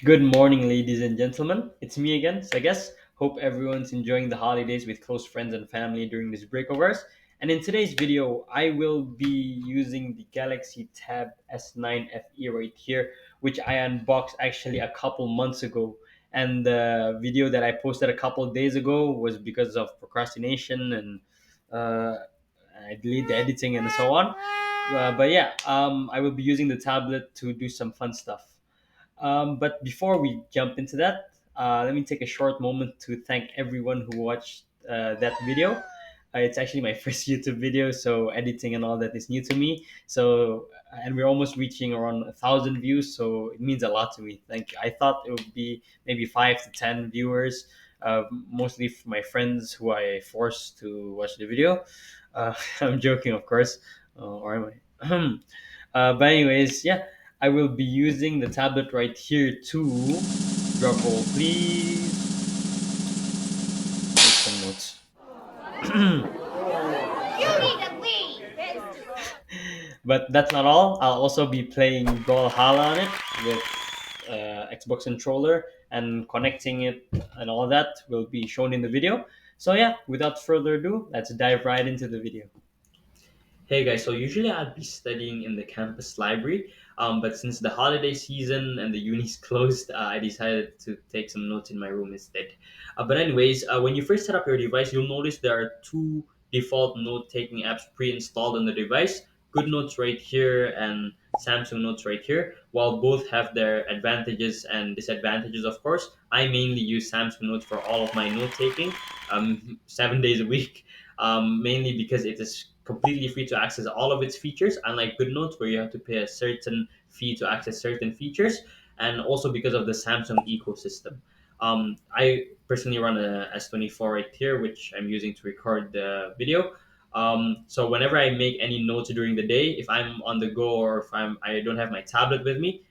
Good morning, ladies and gentlemen. It's me again, Sagas. Hope everyone's enjoying the holidays with close friends and family during this break of ours. And in today's video, I will be using the Galaxy Tab S9 FE right here, which I unboxed actually a couple months ago. And the video that I posted a couple of days ago was because of procrastination and uh, I delayed the editing and so on. But yeah, I will be using the tablet to do some fun stuff. But before we jump into that, let me take a short moment to thank everyone who watched that video. It's actually my first YouTube video, so editing and all that is new to me. And we're almost reaching around 1,000 views, so it means a lot to me. Thank you. I thought it would be maybe 5 to 10 viewers, mostly my friends who I forced to watch the video. I'm joking, of course, or am I? But anyways, yeah, I will be using the tablet right here to drop roll, please. Take some notes. You need to leave. But that's not all. I'll also be playing Brawlhalla on it with Xbox controller and connecting it and all that will be shown in the video. So yeah, without further ado, let's dive right into the video. Hey guys, so usually I'd be studying in the campus library, but since the holiday season and the uni's closed, I decided to take some notes in my room instead. But anyways, when you first set up your device, you'll notice there are two default note-taking apps pre-installed on the device. Good Notes right here and Samsung Notes right here. While both have their advantages and disadvantages, of course, I mainly use Samsung Notes for all of my note-taking, 7 days a week, mainly because it is completely free to access all of its features, unlike GoodNotes where you have to pay a certain fee to access certain features, and also because of the Samsung ecosystem. I personally run a S24 right here, which I'm using to record the video. So whenever I make any notes during the day, if I'm on the go or if I don't have my tablet with me,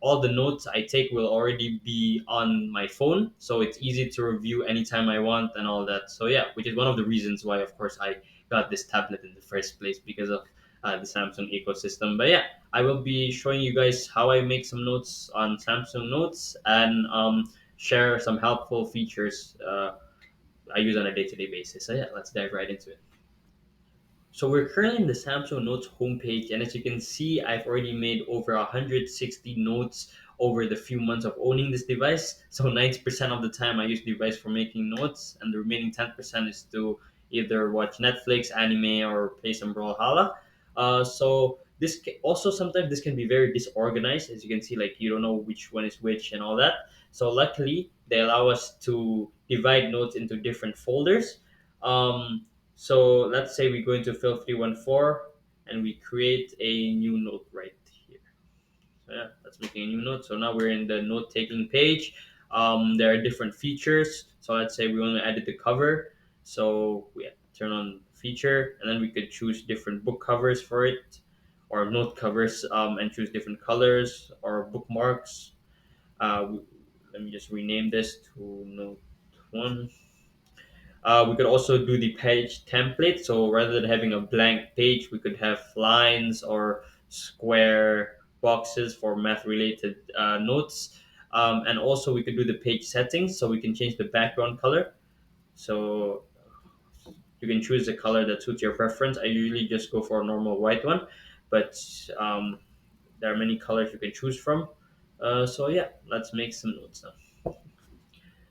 all the notes I take will already be on my phone, so it's easy to review anytime I want and all that. So yeah, which is one of the reasons why, of course, I got this tablet in the first place because of the Samsung ecosystem. But yeah, I will be showing you guys how I make some notes on Samsung Notes and share some helpful features I use on a day-to-day basis. So yeah, let's dive right into it. So we're currently in the Samsung Notes homepage, and as you can see, I've already made over 160 notes over the few months of owning this device. So 90% of the time, I use the device for making notes, and the remaining 10% is to either watch Netflix, anime, or play some Brawlhalla. So also sometimes this can be very disorganized, as you can see, like you don't know which one is which and all that. So luckily, they allow us to divide notes into different folders. So let's say we go into fill 314 and we create a new note right here. So yeah, that's making a new note. So now we're in the note taking page. There are different features. So let's say we want to edit the cover. So we turn on feature and then we could choose different book covers for it or note covers and choose different colors or bookmarks. Let me just rename this to note one. We could also do the page template. So rather than having a blank page, we could have lines or square boxes for math related notes. And also, we could do the page settings. So we can change the background color. So you can choose the color that suits your preference. I usually just go for a normal white one, but there are many colors you can choose from. So yeah, let's make some notes now.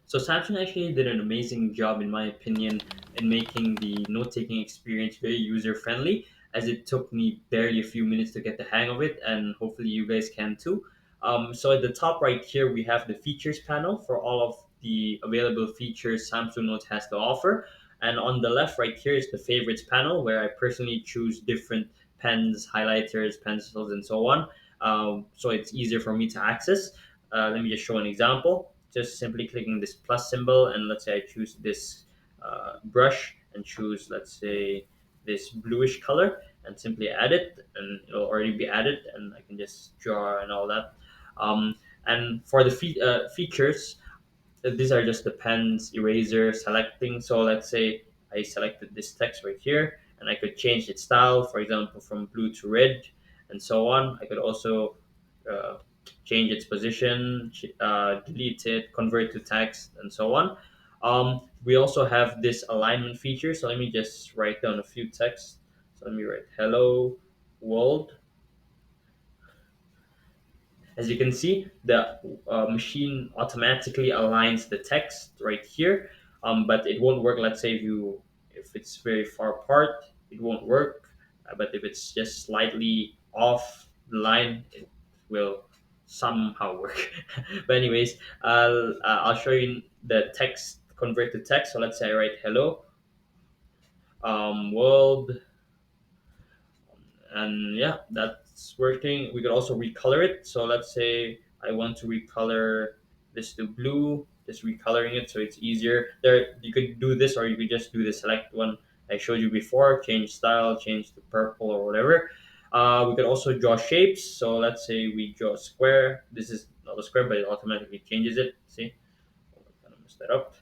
So Samsung actually did an amazing job, in my opinion, in making the note-taking experience very user-friendly, as it took me barely a few minutes to get the hang of it, and hopefully you guys can too. So at the top right here, we have the features panel for all of the available features Samsung Note has to offer. And on the left right here is the favorites panel, where I personally choose different pens, highlighters, pencils, and so on. So it's easier for me to access. Let me just show an example. Just simply clicking this plus symbol, and let's say I choose this brush and choose, let's say, this bluish color, and simply add it, and it'll already be added, and I can just draw and all that. Um, and for the features, these are just the pens, eraser, selecting. So let's say I selected this text right here, and I could change its style, for example, from blue to red, and so on. I could also change its position, delete it, convert to text, and so on. We also have this alignment feature. So let me just write down a few texts. So let me write hello world. As you can see, the machine automatically aligns the text right here, but it won't work. Let's say if it's very far apart, it won't work. But if it's just slightly off the line, it will somehow work. But anyways, I'll show you the text convert to text. So let's say I write hello world, and yeah, that's working. We could also recolor it. So let's say I want to recolor this to blue, just recoloring it so it's easier. There, you could do this, or you could just do the select one I showed you before, change style, change to purple or whatever. We could also draw shapes. So let's say we draw a square. This is not a square, but it automatically changes it. See, I kind of messed that up.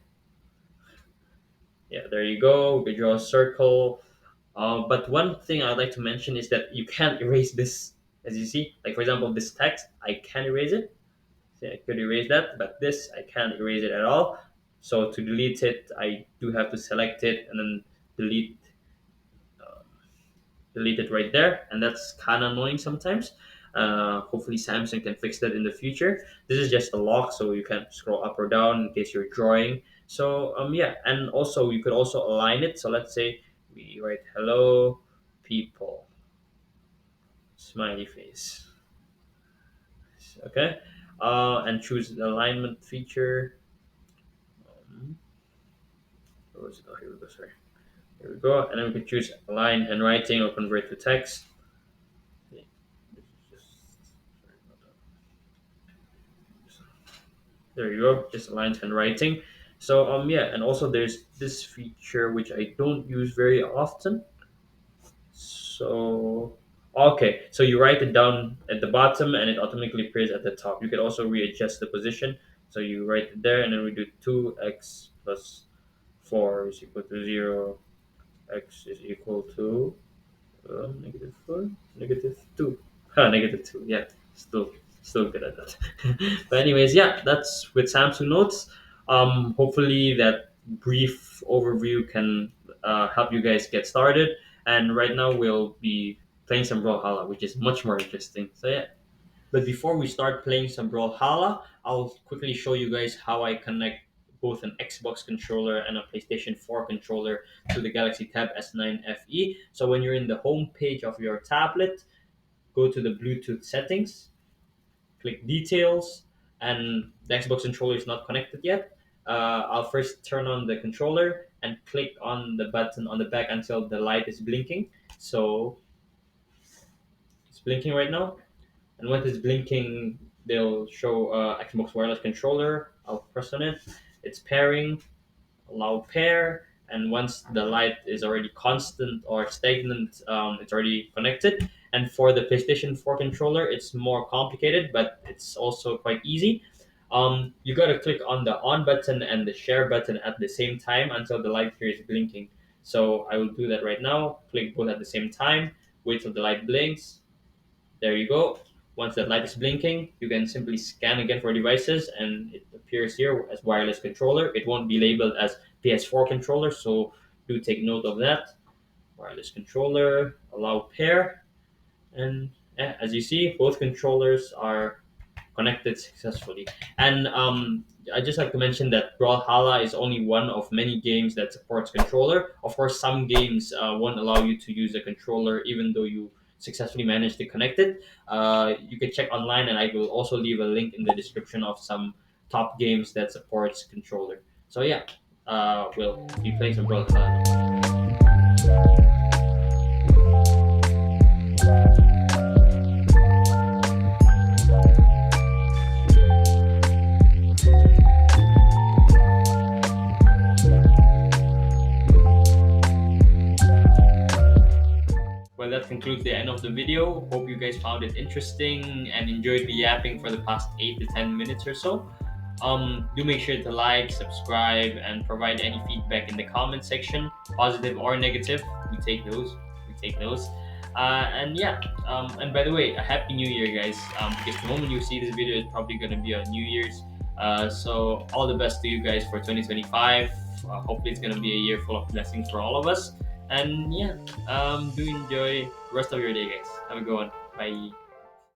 Yeah, there you go. We could draw a circle. But one thing I'd like to mention is that you can't erase this. As you see, like for example, this text, I can erase it. See, I could erase that, but this, I can't erase it at all. So to delete it, I do have to select it and then delete delete it right there, and that's kind of annoying sometimes. Hopefully, Samsung can fix that in the future. This is just a lock, so you can scroll up or down in case you're drawing. So yeah, and also you could also align it. So let's say we write hello people, smiley face. Okay, and choose the alignment feature. Um, where was it? Oh, here we go. Sorry, here we go. And then we can choose align handwriting or convert to text. Okay, this is just sorry about that. There you go, just align handwriting. So yeah, and also there's this feature which I don't use very often. So okay, so you write it down at the bottom and it automatically appears at the top. You can also readjust the position. So you write it there and then we do 2x plus 4 is equal to 0, x is equal to negative 4, negative 2. Negative 2, yeah, still good at that. But anyways, yeah, that's with Samsung Notes. Hopefully that brief overview can help you guys get started. And right now we'll be playing some Brawlhalla, which is much more interesting. So yeah. But before we start playing some Brawlhalla, I'll quickly show you guys how I connect both an Xbox controller and a PlayStation 4 controller to the Galaxy Tab S9 FE. So when you're in the home page of your tablet, go to the Bluetooth settings, click details, and the Xbox controller is not connected yet. I'll first turn on the controller and click on the button on the back until the light is blinking. So it's blinking right now. And when it's blinking, they'll show Xbox wireless controller. I'll press on it. It's pairing, allow pair, and once the light is already constant or stagnant, it's already connected. And for the PlayStation 4 controller, it's more complicated, but it's also quite easy. You gotta click on the on button and the share button at the same time until the light here is blinking. So I will do that right now. Click both at the same time. Wait till the light blinks. There you go. Once that light is blinking, you can simply scan again for devices and it appears here as wireless controller. It won't be labeled as PS4 controller, so do take note of that. Wireless controller, allow pair, and as you see, both controllers are connected successfully. And I just like to mention that Brawlhalla is only one of many games that supports controller. Of course, some games won't allow you to use a controller even though you successfully managed to connect it. You can check online, and I will also leave a link in the description of some top games that supports controller. So yeah, we'll be playing some Brawlhalla. Well, that concludes the end of the video. Hope you guys found it interesting and enjoyed the yapping for the past 8 to 10 minutes or so. Do make sure to like, subscribe, and provide any feedback in the comment section, positive or negative. We take those. We take those. And yeah, and by the way, a happy New Year, guys. Because the moment you see this video, it's probably gonna be on New Year's. So all the best to you guys for 2025. Hopefully, it's gonna be a year full of blessings for all of us. And yeah, do enjoy the rest of your day, guys. Have a good one. Bye.